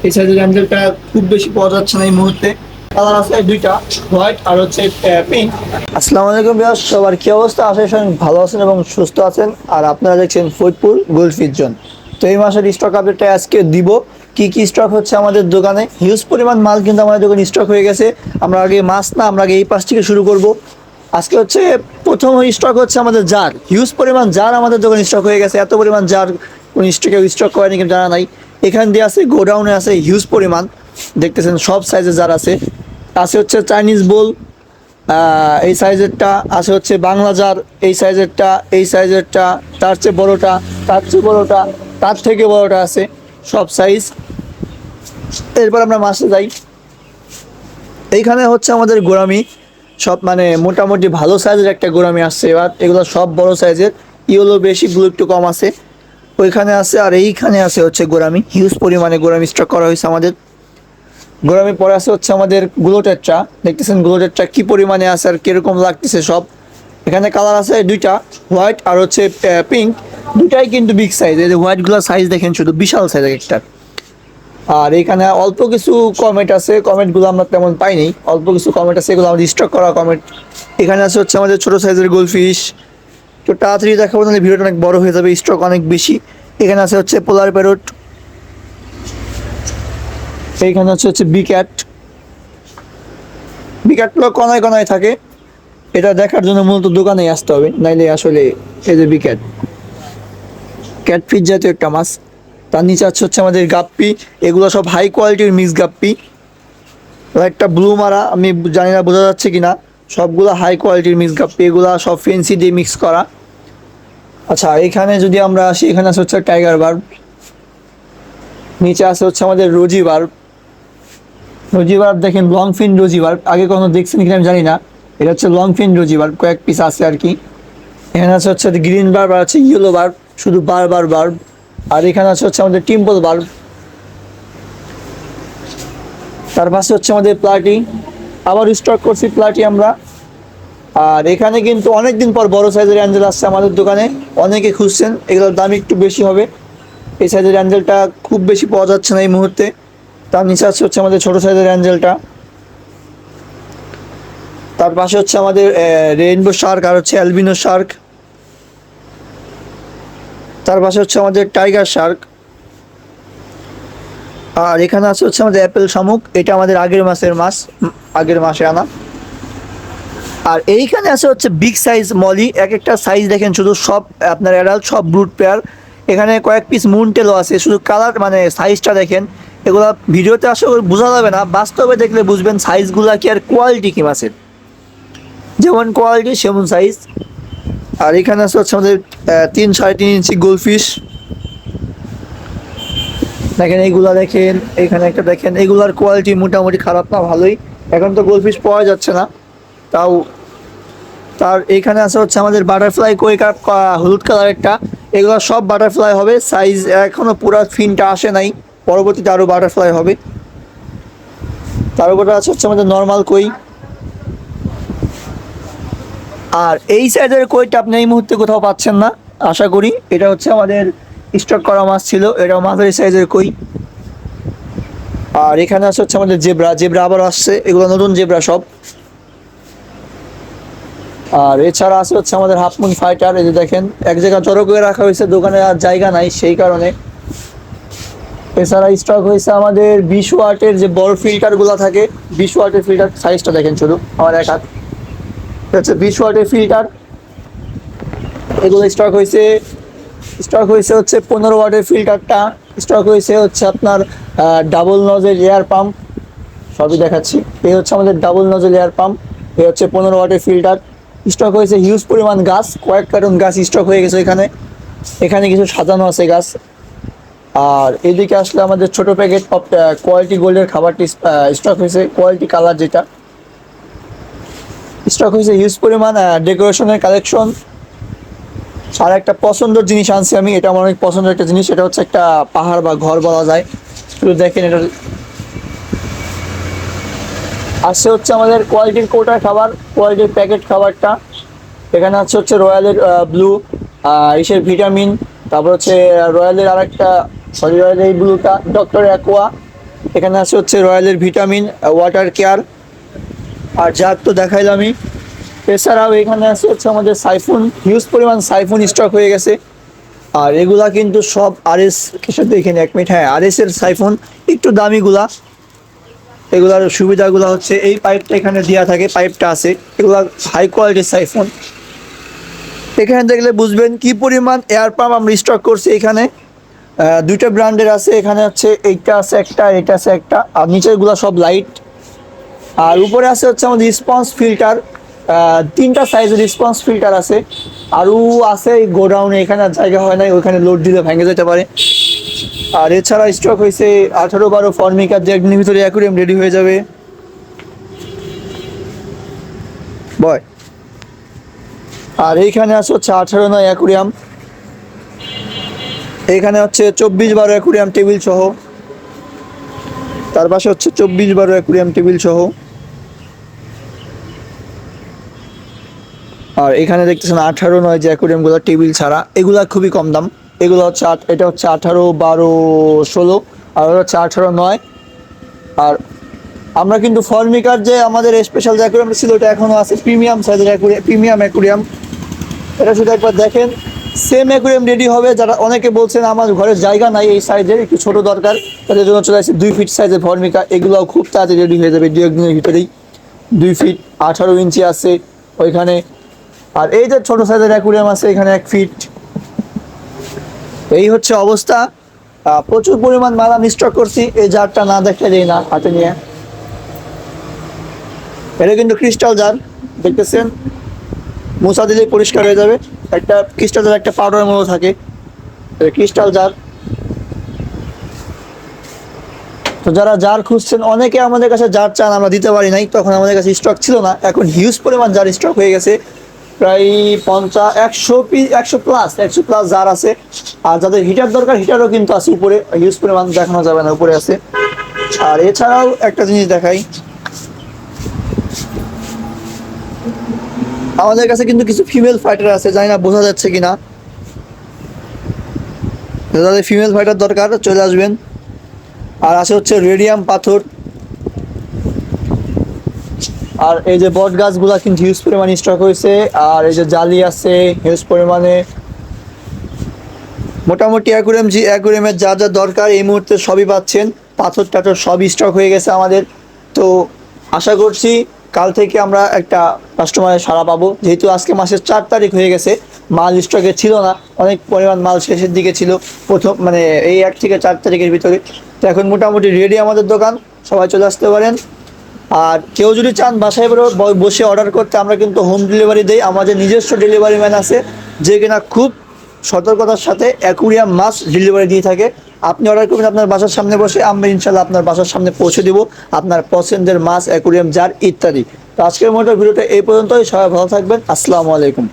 এই সাইজের অ্যাঞ্জেলটা খুব বেশি পাওয়া যাচ্ছে না এই মুহূর্তে। কালার আছে দুইটা, হোয়াইট আর হচ্ছে পিঙ্ক। আসসালামু আলাইকুম ভিউয়ার্স, সবার কি অবস্থা? আশা করি ভালো আছেন এবং সুস্থ আছেন। আর আপনারা দেখছেন ফরিদপুর গোল্ড ফিশ জোন। তো এই মাসের স্টক আপডেটটা আজকে দিব। কি কি স্টক হচ্ছে আমাদের দোকানে, হিউজ পরিমাণ মাল কিন্তু আমাদের দোকানে স্টক হয়ে গেছে। আমরা আগে মাছ না, আমরা আগে এই পাশ থেকে শুরু করব। আজকে হচ্ছে প্রথম স্টক হচ্ছে আমাদের জার, হিউজ পরিমাণ জার আমাদের দোকানে স্টক হয়ে গেছে। এত পরিমাণ জার কোন স্টকে স্টক করেনি কিন্তু জানা নাই। এখান দিয়ে আছে গোডাউনে আছে হিউজ পরিমাণ, দেখতেছেন সব সাইজের জার আছে। আছে হচ্ছে চাইনিজ বোল, এই সাইজেরটা আছে হচ্ছে বাংলা জার, এই সাইজেরটা, এই সাইজেরটা, তার চেয়ে বড়োটা, তার চেয়ে বড়োটা, তার থেকে বড়োটা আছে, সব সাইজ। এরপর আমরা মাছে যাই। এইখানে হচ্ছে আমাদের গোরামি, সব মানে মোটামুটি ভালো সাইজের একটা গোরামি আসছে এবার। এগুলো সব বড় সাইজের, ইয়েলো বেশি, ব্লু একটু কম আছে। ওইখানে আছে আর এইখানে আছে হচ্ছে গোরামি, হিউজ পরিমাণে গোরামি স্টক করা হয়েছে আমাদের। গোরামি পরে আছে হচ্ছে আমাদের গ্লোটেটটা, দেখতেছেন গ্লোটেটটা কি পরিমাণে আছে আর কিরকম লাগতেছে সব। এখানে কালার আছে দুইটা, হোয়াইট আর হচ্ছে পিঙ্ক। দুটাই কিন্তু বিগ সাইজ, এই যে হোয়াইটগুলোর সাইজ দেখেন শুধু, বিশাল সাইজ একটা। আর এখানে অল্প কিছু কমেট আছে, কমেটগুলো আমরা তেমন পাইনি, অল্প কিছু কমেট আছে, এগুলো আমাদের স্টক করা কমেট। এখানে আছে হচ্ছে আমাদের ছোটো সাইজের গোলফিশ। তো তাড়াতাড়ি দেখাবো নাহলে ভিডিওটা অনেক বড় হয়ে যাবে, স্টক অনেক বেশি। এখানে আছে হচ্ছে পোলার প্যারট, এইখানে হচ্ছে বিক্যাট। বিক্যাটগুলো কনায় কনায় থাকে, এটা দেখার জন্য মূলত দোকানেই আসতে হবে, নাইলে আসলে এই যে বিক্যাট, ক্যাটফিশ জাতীয় একটা মাছ। তার নিচে আছে হচ্ছে আমাদের গাপ্পি, এগুলো সব হাই কোয়ালিটির মিক্স গাপ্পি। একটা ব্লু মারা, আমি জানি না বোঝা যাচ্ছে কিনা, সবগুলো হাই কোয়ালিটির মিক্স গাপ্পি, এগুলো সব ফেন্সি দিয়ে মিক্স করা। আচ্ছা, এখানে যদি আমরা আসি, এখানে আছে হচ্ছে টাইগার বার্ব, নিচে আছে হচ্ছে আমাদের রোজি বার্ব। রোজি বার্ব দেখেন, লং ফিন রোজি বার্ব, আগে কখনো দেখছেন কিনা আমি জানি না। এটা হচ্ছে লং ফিন রোজি বার্ব, কয়েক পিস আছে আর কি। এখানে আছে হচ্ছে গ্রিন বার্ব আর আছে ইয়েলো বার্ব, শুধু বারবার বার্ব। আর এখানে আছে হচ্ছে আমাদের টিম্পল বার্ব। তার পাশে হচ্ছে আমাদের প্লাটি, আবার স্টক করছি প্লাটি আমরা। আর এখানে কিন্তু অনেক দিন পর বড় সাইজের অ্যাঞ্জেল আসছে আমাদের দোকানে, অনেকে খুঁজছেন, এগুলোর দাম একটু বেশি হবে। এই সাইজের অ্যাঞ্জেলটা খুব বেশি পাওয়া যাচ্ছে না এই মুহূর্তে। তার নিচে আছে হচ্ছে আমাদের ছোটো সাইজের অ্যাঞ্জেলটা। তার পাশে হচ্ছে আমাদের রেইনবো শার্ক আর হচ্ছে অ্যালবিনো শার্ক। তার পাশে হচ্ছে আমাদের টাইগার শার্ক। আর এখানে আছে হচ্ছে আমাদের অ্যাপেল শামুক, এটা আমাদের আগের মাসের মাছ, আগের মাসে আনা। আর এইখানে আছে হচ্ছে বিগ সাইজ মলি, এক একটা সাইজ দেখেন শুধু, সব আপনার অ্যাডাল্ট, সব ব্রুড পেয়ার। এখানে কয়েক পিস মুনটেলও আছে, শুধু কালার মানে সাইজটা দেখেন। এগুলো ভিডিওতে আসলে বোঝা যাবে না, বাস্তবে দেখলে বুঝবেন সাইজগুলো কি আর কোয়ালিটি কি মাছের, যেমন কোয়ালিটি সেমন সাইজ। আর এখানে আছে হচ্ছে আমাদের 3-3.5 ইঞ্চি গোলফিশ, দেখেন এইগুলা দেখেন, এখানে একটা দেখেন, এগুলার কোয়ালিটি মোটামুটি খারাপ না, ভালোই। এখন তো গোলফিশ পাওয়া যাচ্ছে না, তাও। তার এইখানে আছে হচ্ছে আমাদের বাটারফ্লাই কই কাপ, হলুদ কালার একটা। এগুলো সব বাটারফ্লাই হবে, সাইজ এখনও পুরো ফিনটা আসে নাই, পরবর্তীতে আরও বাটারফ্লাই হবে। তার উপরে আছে হচ্ছে আমাদের নর্মাল কই। আর এই সাইজের কইটা আপনি এই মুহূর্তে কোথাও পাচ্ছেন না আশা করি, এটা হচ্ছে আমাদের স্টক করা মাছ ছিল, এটাও মাঝারি সাইজের কই। আর এখানে আছে হচ্ছে আমাদের জেব্রা, জেব্রা আবার আসছে, এগুলো নতুন জেব্রা সব। আর এছাড়া আছে হচ্ছে আমাদের হাফ মুন ফাইটার, এই যে দেখেন এক জায়গায় জড়ো করে রাখা হয়েছে, দোকানে আর জায়গা নাই সেই কারণে। এছাড়া স্টক হয়েছে আমাদের 20 ওয়াটের যে বড় ফিল্টারগুলো থাকে, 20 ওয়াটের ফিল্টার, সাইজটা দেখেন শুধু, আমার এক হাত। হচ্ছে 20 ওয়াটের ফিল্টার, এগুলো স্টক হয়েছে হচ্ছে 15 ওয়াটের ফিল্টারটা। স্টক হয়েছে হচ্ছে আপনার ডাবল নজেল এয়ার পাম্প, সবই দেখাচ্ছি। এই হচ্ছে আমাদের ডাবল নজেল এয়ার পাম্প, এই হচ্ছে 15 ওয়াটের ফিল্টার। স্টক হয়েছে হিউজ পরিমাণ গাছ, কয়েক কার্টন গাছ স্টক হয়ে গেছে এখানে। এখানে কিছু সাজানো আছে গাছ। আর এদিকে আসলে আমাদের ছোট প্যাকেট কোয়ালিটি গোল্ডের খাবারটি স্টক হয়েছে, কোয়ালিটি কালার যেটা স্টক হয়েছে হিউজ পরিমাণ। ডেকোরেশনের কালেকশন। আর একটা পছন্দের জিনিস আনছি আমি, এটা আমার অনেক পছন্দের একটা জিনিস, এটা হচ্ছে একটা পাহাড় বা ঘর বলা যায়। শুধু দেখেন, এটা আসছে হচ্ছে আমাদের কোয়ালিটির কোটার খাবার, কোয়ালিটির প্যাকেট খাবারটা। এখানে আছে হচ্ছে রয়্যালের ব্লু, ইসের ভিটামিন, তারপর হচ্ছে রয়্যালের আরেকটা, সরি রয়্যালের এই ব্লুটা ডক্টর অ্যাকোয়া, এখানে আছে হচ্ছে রয়্যালের ভিটামিন ওয়াটার কেয়ার, আর জার তো দেখাইলামই। এছাড়াও এখানে আছে হচ্ছে আমাদের সাইফুন, হিউজ পরিমাণ সাইফুন স্টক হয়ে গেছে। আর এগুলা কিন্তু সব আরএস কিসের দেখেন 1 মিনিট, হ্যাঁ আরএস এর সাইফোন, একটু দামিগুলা। এগুলার সুবিধাগুলো হচ্ছে এই পাইপটা এখানে দেওয়া থাকে, পাইপটা আছে, এগুলা হাই কোয়ালিটির সাইফোন। এখানে দেখলে বুঝবেন কি পরিমাণ এয়ার পাম্প আমরা স্টক করছি। এখানে দুইটা ব্র্যান্ডের আছে, এখানে হচ্ছে এইটা আছে একটা, এটা আছে একটা, আর নিচেরগুলো সব লাইট। আর উপরে আছে হচ্ছে আমাদের রেসপন্স ফিল্টার, 3টা সাইজের রেসপন্স ফিল্টার আছে। আরও আছে গোডাউনে, এখানে আর জায়গা হয় নাই, ওইখানে লোড দিলে ভেঙে যেতে পারে। আর এছাড়া স্টক হয়েছে 18-12 ফর্মিকা, যে একদিনের ভিতরে অ্যাকুরিয়াম রেডি হয়ে যাবে। বয় আর এইখানে আছে হচ্ছে 18-9 অ্যাকুরিয়াম, এইখানে হচ্ছে 24-12 অ্যাকুরিয়াম টেবিল সহ, তার পাশে হচ্ছে 24-12 অ্যাকুরিয়াম টেবিল সহ। আর এখানে দেখতেছেন 18-9 যে অ্যাকুরিয়ামগুলো টেবিল ছাড়া, এগুলা খুবই কম দাম। এগুলো হচ্ছে এটা হচ্ছে 18, 12, 16, আর ওটা হচ্ছে 18-9। আর আমরা কিন্তু ফর্মিকার যে আমাদের স্পেশাল যে অ্যাকুরিয়ামটা ছিল ওটা এখনও আছে, প্রিমিয়াম সাইজের অ্যাকুরিয়াম, প্রিমিয়াম অ্যাকুরিয়াম। এটা শুধু একবার দেখেন, সেম অ্যাকুরিয়াম রেডি হবে। যারা অনেকে বলছেন আমার ঘরের জায়গা নাই এই সাইজের, একটু ছোট দরকার, তাদের জন্য চলে আসছে 2 ফিট সাইজের ফর্মিকা। এগুলোও খুব তাড়াতাড়ি রেডি হয়ে যাবে 2-1 দিনের ভিতরেই। 2 ফিট 18 ইঞ্চি আছে ওইখানে। আর এই যে ছোট সাইজের অ্যাকুরিয়াম আছে এখানে 1 ফিট। এই হচ্ছে অবস্থা। প্রচুর পরিমাণ মাল আমি স্টক করছি, এই জারটা না দেখলে যাই না হাতে নিয়ে। এটা কিন্তু ক্রিস্টাল জার, দেখতেছেন, মোছা দিলেই পরিষ্কার হয়ে যাবে। একটা ক্রিস্টাল জার একটা পাউডার মতো থাকে, ক্রিস্টাল জার। তো যারা জার খুঁজছেন, অনেকে আমাদের কাছে জার চান, আমরা দিতে পারি নাই, তখন আমাদের কাছে স্টক ছিল না। এখন হিউজ পরিমাণ জার স্টক হয়ে গেছে, প্রায় 100 প্লাস জার আছে। আর যাদের হিটার দরকার, হিটারও কিন্তু আছে উপরে, হিউজ পরিমাণ দেখানো যাবে না, উপরে আছে। আর এছাড়াও একটা জিনিস দেখাই, আমাদের কাছে কিন্তু কিছু ফিমেল ফাইটার আছে, জানি না বোঝা যাচ্ছে কিনা। যাদের ফিমেল ফাইটার দরকার চলে আসবেন। আর আছে হচ্ছে রেডিয়াম পাথর। আর এই যে বট গাছগুলা কিন্তু হিউজ পরিমাণে স্টক হয়েছে। আর এই যে জালি আছে হিউজ পরিমাণে। মোটামুটি অ্যাকুরিয়ামের যা যা দরকার এই মুহূর্তে সবই পাচ্ছেন। পাথর টাথর সবই স্টক হয়ে গেছে আমাদের। তো আশা করছি কাল থেকে আমরা একটা কাস্টমারের সাড়া পাবো, যেহেতু আজকে মাসের 4 তারিখ হয়ে গেছে, মাল স্টকে ছিল না, অনেক পরিমাণ মাল শেষের দিকে ছিল প্রথম, মানে এই 1 থেকে 4 তারিখের ভিতরে। তো এখন মোটামুটি রেডি আমাদের দোকান, সবাই চলে আসতে পারেন। আর কেউ যদি চান বাসায় বসে অর্ডার করতে, আমরা কিন্তু হোম ডেলিভারি দেই। আমাদের নিজস্ব ডেলিভারি ম্যান আছে, যে কিনা খুব সতর্কতার সাথে অ্যাকুরিয়াম মাছ ডেলিভারি দিয়ে থাকে। আপনি অর্ডার করবেন আপনার বাসার সামনে বসে, আমরা ইনশাল্লাহ আপনার বাসার সামনে পৌঁছে দেবো আপনার পছন্দের মাছ, অ্যাকুরিয়াম জার ইত্যাদি। তো আজকের মতো ভিডিওটা এই পর্যন্তই। সবাই ভালো থাকবেন, আসসালামু আলাইকুম।